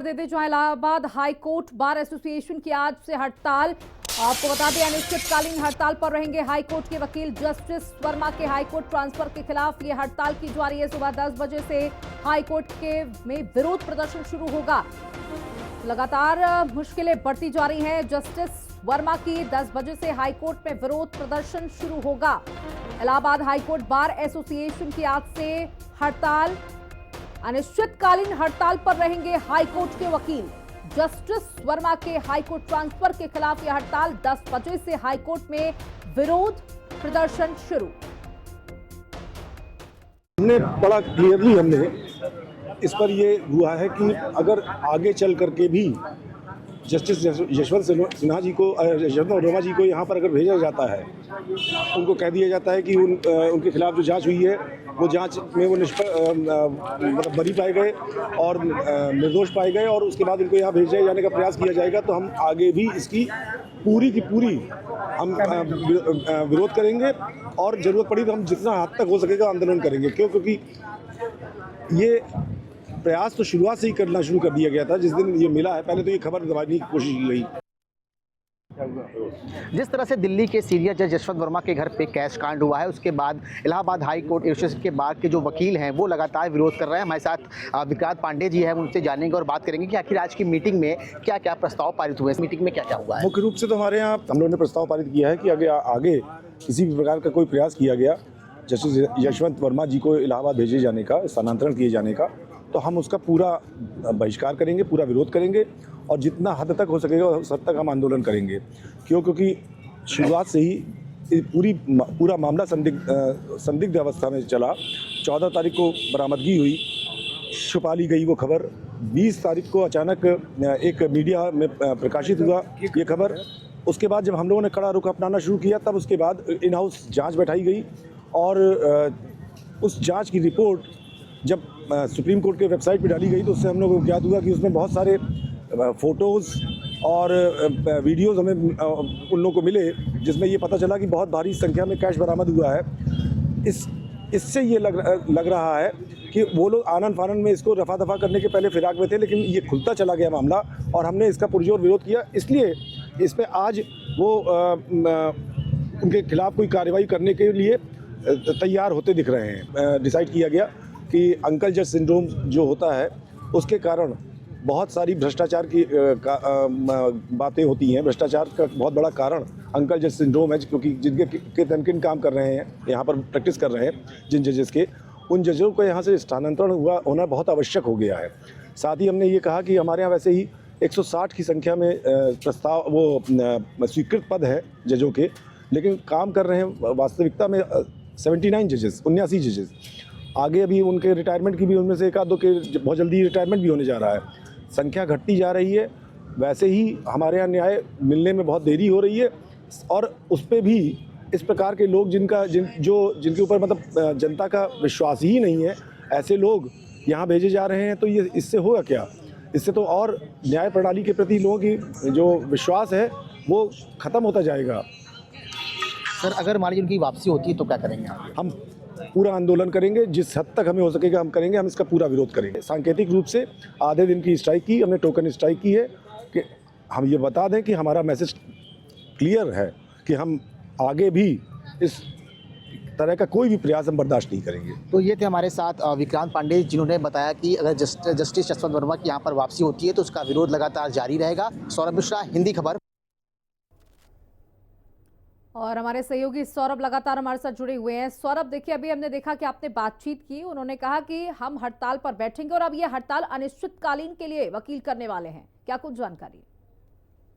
देते जहां Allahabad high court bar association की आज से हड़ताल। आपको बता दें अनिश्चितकालीन हड़ताल पर रहेंगे हाई कोर्ट के वकील। जस्टिस वर्मा के हाई कोर्ट ट्रांसफर के खिलाफ ये हड़ताल की जा रही है। सुबह 10 बजे से हाई कोर्ट के में विरोध प्रदर्शन शुरू होगा। लगातार मुश्किलें बढ़ती जा रही हैं। जस्टिस वर्मा की 10 बजे से हाई कोर्ट में विरोध प्रदर्शन शुरू होगा। Allahabad high court bar association की आज से हड़ताल। अनिश्चितकालीन हड़ताल पर रहेंगे हाईकोर्ट के वकील। जस्टिस वर्मा के हाईकोर्ट ट्रांसफर के खिलाफ यह हड़ताल। 10 बजे से हाईकोर्ट में विरोध प्रदर्शन शुरू। हमने बड़ा क्लियरली इस पर ये हुआ है कि अगर आगे चल करके भी जस्टिस यशवंत सिन्हा जी को, यशवंत वर्मा जी को यहाँ पर अगर भेजा जाता है, उनको कह दिया जाता है कि उनके खिलाफ जो जांच हुई है वो जांच में वो मतलब बरी पाए गए और निर्दोष पाए गए और उसके बाद इनको यहाँ भेजे जाने का प्रयास किया जाएगा, तो हम आगे भी इसकी पूरी की पूरी हम विरोध करेंगे और ज़रूरत पड़ी तो हम जितना हद तक हो सकेगा आंदोलन करेंगे। क्योंकि ये प्रयास तो शुरुआत से ही करना शुरू कर दिया गया था। जिस दिन ये मिला है, पहले तो ये खबर दबाने की कोशिश की गई। जिस तरह से दिल्ली के सीनियर जज यशवंत वर्मा के घर पे कैश कांड हुआ है, उसके बाद इलाहाबाद हाई कोर्ट एसोसिएशन के बार के जो वकील हैं वो लगातार विरोध कर रहे हैं। हमारे साथ विक्रांत पांडे जी हैं, उनसे जानेंगे और बात करेंगे कि आखिर आज की मीटिंग में क्या क्या प्रस्ताव पारित हुए, इस मीटिंग में क्या क्या हुआ है। मुख्य रूप से तो हमारे यहाँ हम लोगों ने प्रस्ताव पारित किया है कि आगे किसी भी प्रकार का कोई प्रयास किया गया जस्टिस यशवंत वर्मा जी को इलाहाबाद भेजे जाने का, स्थानांतरण किए जाने का, तो हम उसका पूरा बहिष्कार करेंगे, पूरा विरोध करेंगे और जितना हद तक हो सकेगा उस हद तक हम आंदोलन करेंगे। क्योंकि शुरुआत से ही पूरा मामला संदिग्ध अवस्था में चला। 14 तारीख को बरामदगी हुई, छुपा ली गई वो खबर। 20 तारीख को अचानक एक मीडिया में प्रकाशित हुआ ये खबर। उसके बाद जब हम लोगों ने कड़ा रुख अपनाना शुरू किया, तब उसके बाद इन हाउस जाँच बैठाई गई और उस जाँच की रिपोर्ट जब सुप्रीम कोर्ट के वेबसाइट पर डाली गई तो उससे हम लोगों को ज्ञात हुआ कि उसमें बहुत सारे फ़ोटोज़ और वीडियोज़ हमें उन लोगों को मिले, जिसमें ये पता चला कि बहुत भारी संख्या में कैश बरामद हुआ है। इससे ये लग रहा है कि वो लोग आनन फानन में इसको रफा दफा करने के पहले फिराक में थे, लेकिन ये खुलता चला गया मामला और हमने इसका पुरजोर विरोध किया। इसलिए इस पर आज वो उनके खिलाफ कोई कार्रवाई करने के लिए तैयार होते दिख रहे हैं। डिसाइड किया गया कि अंकल जज सिंड्रोम जो होता है उसके कारण बहुत सारी भ्रष्टाचार की बातें होती हैं। भ्रष्टाचार का बहुत बड़ा कारण अंकल जज सिंड्रोम है, क्योंकि जिनके तनकिन काम कर रहे हैं, यहाँ पर प्रैक्टिस कर रहे हैं जिन जजेस के, उन जजों को यहाँ से स्थानांतरण होना बहुत आवश्यक हो गया है। साथ ही हमने ये कहा कि हमारे यहाँ वैसे ही 160 की संख्या में प्रस्ताव वो स्वीकृत पद है जजों के, लेकिन काम कर रहे हैं वास्तविकता में 79 जजेस। आगे अभी उनके रिटायरमेंट की भी उनमें से एक आध दो के बहुत जल्दी रिटायरमेंट भी होने जा रहा है। संख्या घटती जा रही है। वैसे ही हमारे यहाँ न्याय मिलने में बहुत देरी हो रही है और उस पर भी इस प्रकार के लोग जिनके ऊपर मतलब जनता का विश्वास ही नहीं है, ऐसे लोग यहाँ भेजे जा रहे हैं। तो ये इससे होगा क्या? इससे तो और न्याय प्रणाली के प्रति लोगों की जो विश्वास है वो ख़त्म होता जाएगा। सर, अगर मान लीजिए उनकी वापसी होती है तो क्या करेंगे आप? हम पूरा आंदोलन करेंगे, जिस हद तक हमें हो सकेगा हम करेंगे। हम इसका पूरा विरोध करेंगे। सांकेतिक रूप से आधे दिन की स्ट्राइक की हमने, टोकन स्ट्राइक की है कि हम ये बता दें कि हमारा मैसेज क्लियर है कि हम आगे भी इस तरह का कोई भी प्रयास हम बर्दाश्त नहीं करेंगे। तो ये थे हमारे साथ विक्रांत पांडे, जिन्होंने बताया कि अगर जस्टिस यशवंत वर्मा की यहाँ पर वापसी होती है तो उसका विरोध लगातार जारी रहेगा। सौरभ मिश्रा, हिंदी खबर। और हमारे सहयोगी सौरभ लगातार हमारे साथ जुड़े हुए हैं। सौरभ, देखिए अभी हमने देखा कि आपने बातचीत की, उन्होंने कहा कि हम हड़ताल पर बैठेंगे और अब ये हड़ताल अनिश्चितकालीन के लिए वकील करने वाले हैं। क्या कुछ जानकारी?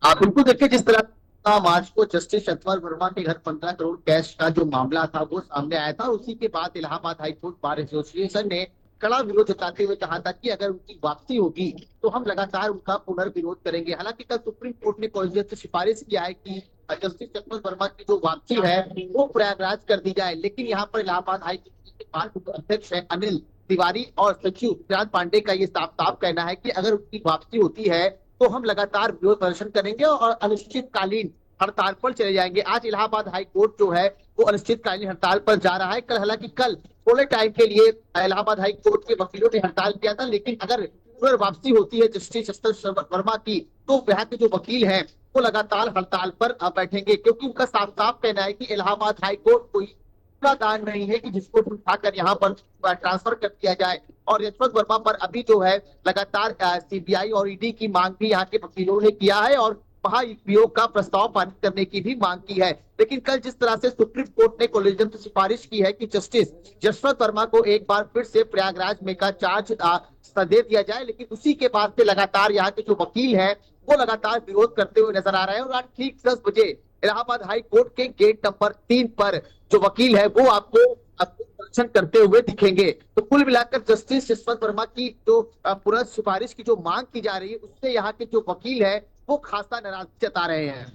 आप बिल्कुल देखिए, जिस तरह मार्च को जस्टिस यशवंत वर्मा के घर 15 करोड़ कैश का जो मामला था वो सामने आया था, उसी के बाद Allahabad high court bar association ने कड़ा विरोध जताते हुए कहा था कि अगर उनकी वापसी होगी तो हम लगातार उनका पुनर्विरोध करेंगे। हालांकि कल सुप्रीम कोर्ट ने कॉलेजियम से सिफारिश किया है कि जस्टिस यशवंत वर्मा की जो वापसी है वो प्रयागराज कर दी जाए, लेकिन यहाँ पर इलाहाबाद हाई कोर्ट के पांच अध्यक्ष है अनिल तिवारी और सचिव विक्रांत पांडे का ये साफ कहना है कि अगर उनकी वापसी होती है तो हम लगातार विरोध प्रदर्शन करेंगे और अनिश्चितकालीन हड़ताल पर चले जाएंगे। आज इलाहाबाद हाई कोर्ट जो है वो अनिश्चितकालीन हड़ताल पर जा रहा है। हालांकि कल थोड़े टाइम के लिए इलाहाबाद हाई कोर्ट के वकीलों ने हड़ताल किया था, लेकिन अगर पुनर्वापसी होती है जस्टिस यशवंत वर्मा की, तो यहाँ के जो वकील हैं वो लगातार हड़ताल पर बैठेंगे, क्योंकि उनका साफ साफ कहना है कि इलाहाबाद हाई कोर्ट कोई पूरा दान नहीं है कि जिसको उठाकर यहाँ पर ट्रांसफर कर दिया जाए। और यशवंत वर्मा पर अभी जो है लगातार सीबीआई और ईडी की मांग भी यहाँ के वकीलों ने किया है और महाभियोग का प्रस्ताव पारित करने की भी मांग की है। लेकिन कल जिस तरह से सुप्रीम कोर्ट ने कोलेजियम से सिफारिश की है कि जस्टिस यशवंत वर्मा को एक बार फिर से प्रयागराज मेगा चार्ज दे दिया जाए, लेकिन उसी के बाद से लगातार यहाँ के जो वकील हैं वो लगातार विरोध करते हुए नजर आ रहे हैं। और आज ठीक 10 बजे इलाहाबाद हाई कोर्ट के गेट नंबर 3 पर जो वकील है वो आपको प्रदर्शन करते हुए दिखेंगे। तो कुल मिलाकर जस्टिस यशवंत वर्मा की जो पुनः सिफारिश की जो मांग की जा रही है उससे यहाँ के जो वकील है वो खासा नाराजगी जता रहे हैं।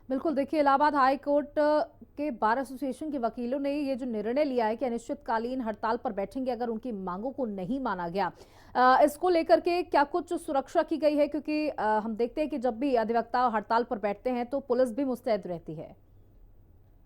बिल्कुल, देखिए इलाहाबाद हाई कोर्ट के बार एसोसिएशन के वकीलों ने ये जो निर्णय लिया है कि अनिश्चितकालीन हड़ताल पर बैठेंगे अगर उनकी मांगों को नहीं माना गया, इसको लेकर के क्या कुछ सुरक्षा की गई है? क्योंकि हम देखते हैं कि जब भी अधिवक्ता हड़ताल पर बैठते हैं तो पुलिस भी मुस्तैद रहती है।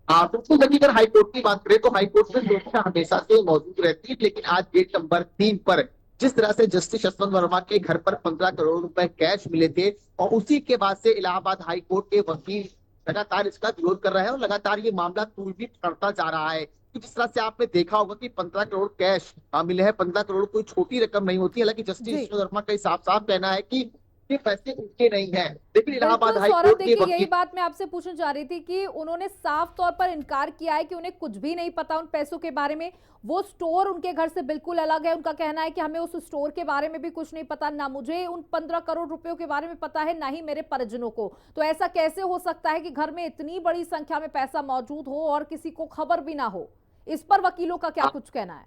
बिल्कुल, देखिए अगर हाईकोर्ट की बात करें तो हाईकोर्ट में सुरक्षा हमेशा से मौजूद रहती है, लेकिन आज गेट नंबर 3 पर जिस तरह से जस्टिस यशवंत वर्मा के घर पर 15 करोड़ रुपए कैश मिले थे और उसी के बाद से इलाहाबाद हाई कोर्ट के वकील लगातार इसका विरोध कर रहे हैं और लगातार ये मामला तूल भी पकड़ता जा रहा है। तो जिस तरह से आपने देखा होगा कि 15 करोड़ कैश मिले हैं, 15 करोड़ कोई छोटी रकम नहीं होती। हालांकि जस्टिस यशवंत वर्मा का साफ साफ कहना है कि ये पैसे उनके नहीं है, लेकिन इलाहाबाद हाई कोर्ट के देखिए यही वकील बात मैं आपसे पूछना चाह रही थी कि उन्होंने साफ तौर पर इनकार किया है कि उन्हें कुछ भी नहीं पता उन पैसों के बारे में। वो स्टोर उनके घर से बिल्कुल अलग है। उनका कहना है कि हमें उस स्टोर के बारे में भी कुछ नहीं पता, ना मुझे उन 15 करोड़ रुपयों के बारे में पता है, ना ही मेरे परिजनों को। तो ऐसा कैसे हो सकता है कि घर में इतनी बड़ी संख्या में पैसा मौजूद हो और किसी को खबर भी ना हो? इस पर वकीलों का क्या कुछ कहना है?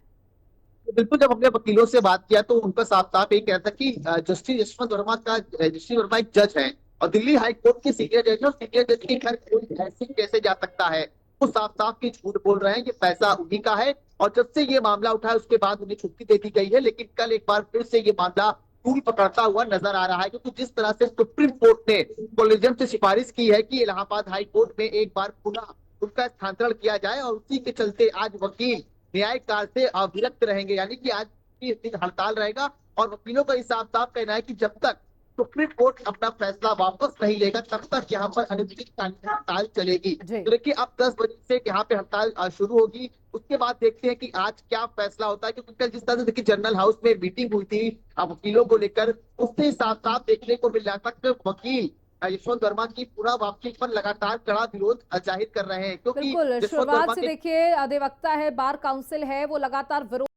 बिल्कुल, जब हमने वकीलों से बात किया तो उनका साफ साफ ये कहता कि जस्टिस यशवंत वर्मा एक जज है और दिल्ली हाई कोर्ट के सीनियर जज है और सीनियर जज के घर कोई ऐसे कैसे जा सकता है। वो साफ साफ की झूठ बोल रहे हैं, ये पैसा उन्हीं का है और जब से ये मामला उठा है उसके बाद उन्हें छुट्टी दे दी गई है। लेकिन कल एक बार फिर से ये मामला तूल पकड़ता हुआ नजर आ रहा है, क्योंकि जिस तरह से सुप्रीम कोर्ट ने कोलेजियम से सिफारिश की है कि इलाहाबाद हाई कोर्ट में एक बार पुनः उनका स्थानांतरण किया जाए और उसी के चलते आज वकील न्याय कार्य से अविरक्त रहेंगे, यानी कि आज की दिन हड़ताल रहेगा। और वकीलों का साफ साफ कहना है कि जब तक सुप्रीम कोर्ट अपना फैसला वापस नहीं लेगा तब तक यहाँ पर अनिश्चितकालीन हड़ताल चलेगी। तो देखिए अब 10 बजे से यहाँ पे हड़ताल शुरू होगी, उसके बाद देखते हैं कि आज क्या फैसला होता है। क्योंकि कल जिस तरह से देखिए जनरल हाउस में मीटिंग हुई थी वकीलों को लेकर, उससे साफ साफ देखने को मिल रहा था कि वकील यशवंत वर्मा की पूरा वापसी पर लगातार कड़ा विरोध जाहिर कर रहे हैं, क्योंकि बिल्कुल, शुरुआत से देखिए अधिवक्ता है, बार काउंसिल है, वो लगातार विरोध